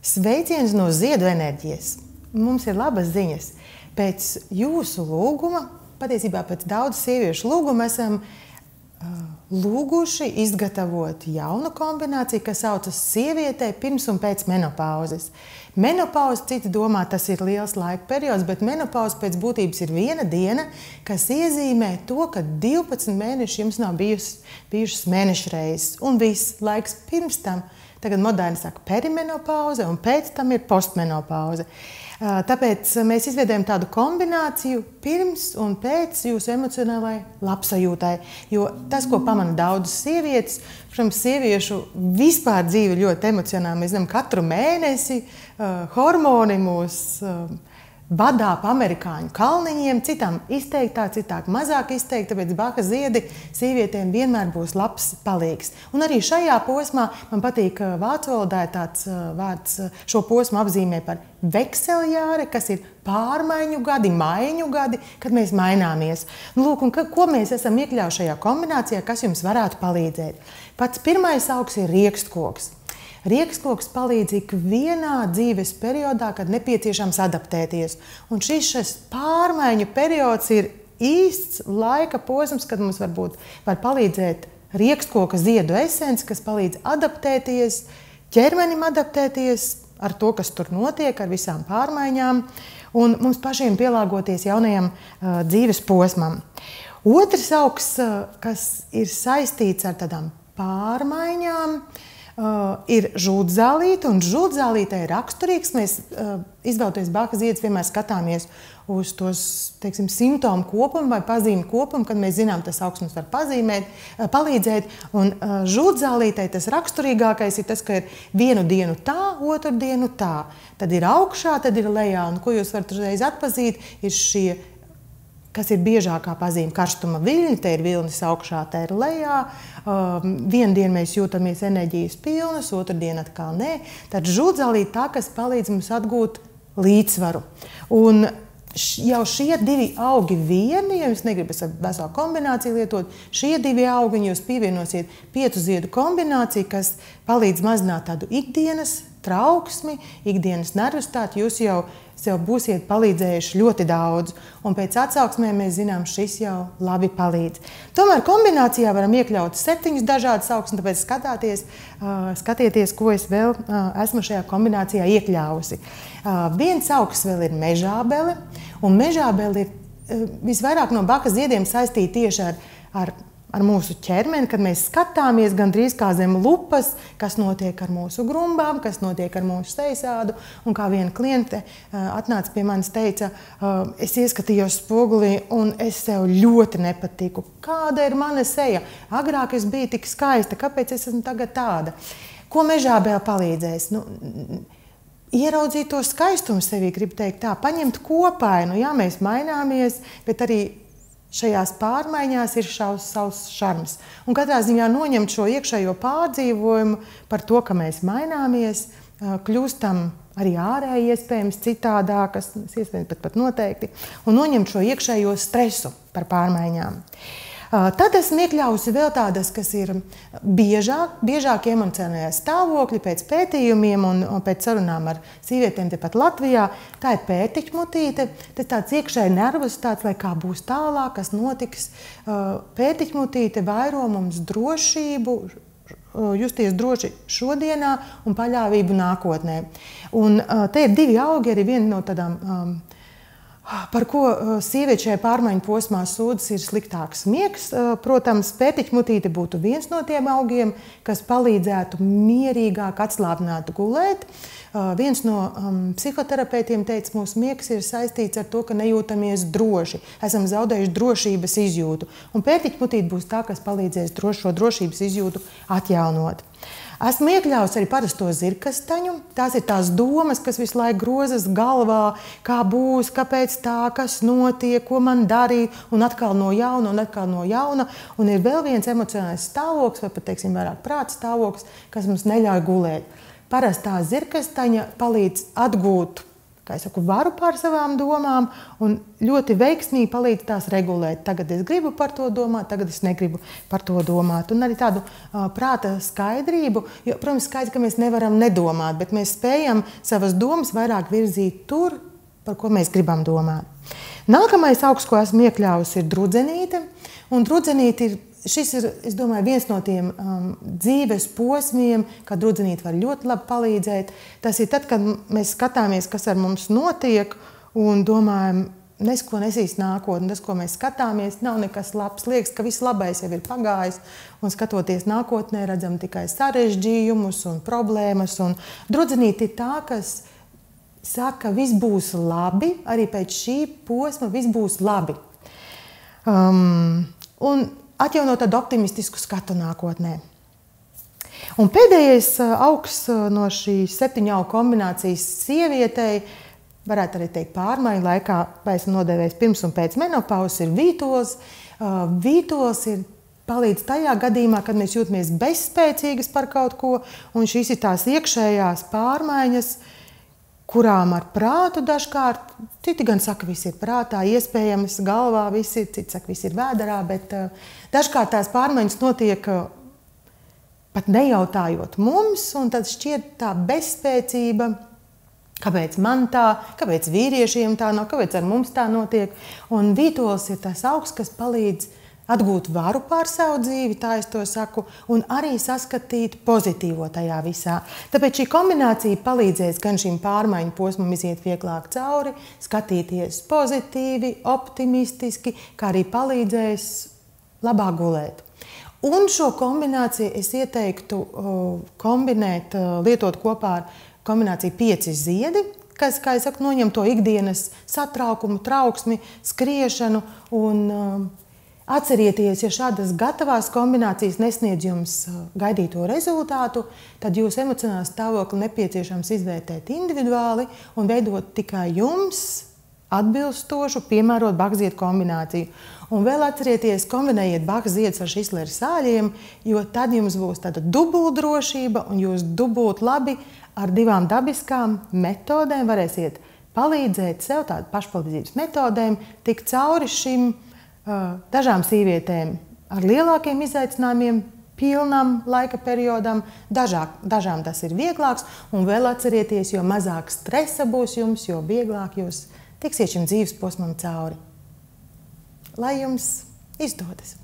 Sveiciens no Ziedu enerģijas. Mums ir labas ziņas. Pēc jūsu lūguma, patiesībā pēc daudz sieviešu lūguma, esam lūguši izgatavot jaunu kombināciju, kas saucas sievietē pirms un pēc menopauzes. Menopauze, citi domā, tas ir liels laika periods, bet menopauze pēc būtības ir viena diena, kas iezīmē to, ka 12 mēneši jums nav bijušas mēnešreizes. Un viss laiks pirms tam, tagad moderni saka perimenopauze, un pēc tam ir postmenopauze. Tāpēc mēs izveidojam tādu kombināciju pirms un pēc jūsu emocionālai labsajūtai. Jo tas, ko pamana daudzas sievietes, protams, sieviešu vispār dzīve ļoti emocionāli. Mēs zinām, katru mēnesi hormoni mūs vadā pa amerikāņu kalniņiem, citām izteiktāk, citāk mazāk izteikti, tāpēc Bacha ziedi sievietēm vienmēr būs labs palīgs. Un arī šajā posmā man patīk vācu valodā tāds vārds, šo posmu apzīmē par vekseljāre, kas ir pārmaiņu gadi, maiņu gadi, kad mēs maināmies. Lūk, un ko mēs esam iekļaujuši šajā kombinācijā, kas jums varētu palīdzēt? Pats pirmais augs ir riekstkoks. Riekstkoks palīdz ikvienā dzīves periodā, kad nepieciešams adaptēties. Un šis pārmaiņu periods ir īsts laika posms, kad mums var palīdzēt riekstkoka ziedu esence, kas palīdz adaptēties, ķermenim adaptēties ar to, kas tur notiek, ar visām pārmaiņām, un mums pašiem pielāgoties jaunajam dzīves posmam. Otrs augs, kas ir saistīts ar tādām pārmaiņām, ir žūdzālīte, un žūdzālītei ir raksturīgs. Mēs, izvēloties Bacha ziedus, vienmēr skatāmies uz tos, teiksim, simptomu kopumu vai pazīmi kopumu, kad mēs zinām, tas augs mums var palīdzēt. Un žūdzālītei tas raksturīgākais ir tas, ka ir vienu dienu tā, otru dienu tā. Tad ir augšā, tad ir lejā, un ko jūs varat uzreiz atpazīt, ir šie, kas ir biežākā pazīme, karstuma viļņi, te ir vilnis augšā, te ir lejā. Vienu dienu mēs jūtamies enerģijas pilnas, otru dienu atkal nē. Tad žūdzālīte tā, kas palīdz mums atgūt līdzsvaru. Un jau šie divi augi vieni, ja jūs negribat veselu kombināciju lietot, šie divi augi jūs pievienosiet 5 ziedu kombināciju, kas palīdz mazināt tādu ikdienas trauksmi, ikdienas nervozitāti, jūs jau sev būsiet palīdzējuši ļoti daudz. Un pēc atsauksmēm mēs zinām, šis jau labi palīdz. Tomēr kombinācijā varam iekļaut 7 dažādas augsnes, tāpēc skatieties, ko es vēl esmu šajā kombinācijā iekļāvusi. Viens augs vēl ir mežābele, un mežābele ir visvairāk no Bacha ziediem saistīta tieši ar mūsu ķermeni, kad mēs skatāmies gandrīz kā zem lupas, kas notiek ar mūsu grumbām, kas notiek ar mūsu sejasādu. Un kā viena kliente atnāca pie manis, teica, es ieskatījos spogulī un es sev ļoti nepatiku. Kāda ir mana seja? Agrāk es biju tik skaista, kāpēc es esmu tagad tāda? Ko mežābele palīdzēs? Ieraudzīt to skaistumu sevī, gribu teikt tā, paņemt kopainu. Jā, mēs maināmies, bet arī šajās pārmaiņās ir savs šarms. Un katrā ziņā noņemt šo iekšējo pārdzīvojumu par to, ka mēs maināmies, kļūstam arī ārēji iespējams citādākas, iespējams pat noteikti, un noņemt šo iekšējo stresu par pārmaiņām. Tad esmu iekļāvusi vēl tādas, kas ir biežāk emocionālajā stāvokļi pēc pētījumiem un pēc sarunām ar sievietēm tepat Latvijā. Tā ir pērtiķmutīte, tas tāds iekšēji nervozitāts, lai kā būs tālāk, kas notiks. Pērtiķmutīte vairo mums drošību, justies droši šodienā un paļāvību nākotnē. Un te ir 2 augi, arī viena no tādām, par ko sieviete šajā pārmaiņu posmā sūdzas, ir sliktāks miegs. Protams, pērtiķmutīte būtu viens no tiem augiem, kas palīdzētu mierīgāk atslābināt gulēt. Viens no psihoterapeitiem teica, mūsu miegs ir saistīts ar to, ka nejūtamies droši. Esam zaudējuši drošības izjūtu. Un pērtiķmutīte būs tā, kas palīdzēs šo drošības izjūtu atjaunot. Esmu iekļāvusi arī parasto zirkastaņu. Tās ir tās domas, kas visu laiku grozas galvā, kā būs, kāpēc tā, kas notiek, ko man darīt, un atkal no jauna, un atkal no jauna. Un ir vēl viens emocionāls stāvoklis, vai pat, teiksim, vairāk prāta stāvoklis, kas mums neļauj gulēt. Parastā zirkastaņa palīdz atgūt, kā es saku, varu pār savām domām un ļoti veiksmīgi palīdz tās regulēt. Tagad es gribu par to domāt, tagad es negribu par to domāt. Un arī tādu prāta skaidrību, jo, protams, skaidrs, ka mēs nevaram nedomāt, bet mēs spējam savas domas vairāk virzīt tur, par ko mēs gribam domāt. Nākamais augs, ko esmu iekļāvusi, ir drudzenīte. Un drudzenīte šis ir, es domāju, viens no tiem dzīves posmiem, kad drudzenīte var ļoti labi palīdzēt. Tas ir tad, kad mēs skatāmies, kas ar mums notiek un domājam, ko nesīs nākotne. Tas, ko mēs skatāmies, nav nekas labs. Liekas, ka viss labais jau ir pagājis. Un skatoties nākotnē, redzam tikai sarežģījumus un problēmas. Un drudzenīte ir tā, kas saka, ka viss būs labi, arī pēc šī posma viss būs labi. Un atjaunot tādu optimistisku skatu nākotnē. Un pēdējais augs no šīs 7 augu kombinācijas sievietei, varētu arī teikt pārmaiņu laikā, vai esmu nodēvējis pirms un pēc menopauzes, ir vītols. Vītols palīdz tajā gadījumā, kad mēs jūtamies bezspēcīgas par kaut ko, un šīs ir tās iekšējās pārmaiņas, kurām ar prātu dažkārt, citi gan saka, viss ir prātā, iespējams, galvā viss ir, citi saka, viss ir vēderā, bet dažkārt tās pārmaiņas notiek pat nejautājot mums, un tad šķiet tā bezspēcība, kāpēc man tā, kāpēc vīriešiem tā nav, kāpēc ar mums tā notiek. Un vītols ir tas augs, kas palīdz atgūt varu pār savu dzīvi, tā es to saku, un arī saskatīt pozitīvo tajā visā. Tāpēc šī kombinācija palīdzēs gan šim pārmaiņu posmam iziet vieglāk cauri, skatīties pozitīvi, optimistiski, kā arī palīdzēs labāk gulēt. Un šo kombināciju es ieteiktu kombinēt, lietot kopā ar kombināciju 5 ziedi, kas, kā es saku, noņem to ikdienas satraukumu, trauksmi, skriešanu un atcerieties, ja šādas gatavās kombinācijas nesniedz jums gaidīto rezultātu, tad jūsu emocionālā stāvokli nepieciešams izvērtēt individuāli un veidot tikai jums atbilstošu, piemērot bakziedu kombināciju. Un vēl atcerieties, kombinējiet bakziedus ar Šisleru sāļiem, jo tad jums būs tāda dubultdrošība un jūs dubult labi ar 2 dabiskām metodēm varēsiet palīdzēt sev tādu pašpalīdzības metodēm tikt cauri šim dažām sīvietēm ar lielākiem izaicinājumiem, pilnam laika periodam, dažām tas ir vieglāks, un vēl atcerieties, jo mazāk stresa būs jums, jo vieglāk jūs tiksiet šim dzīves posmam cauri. Lai jums izdodas!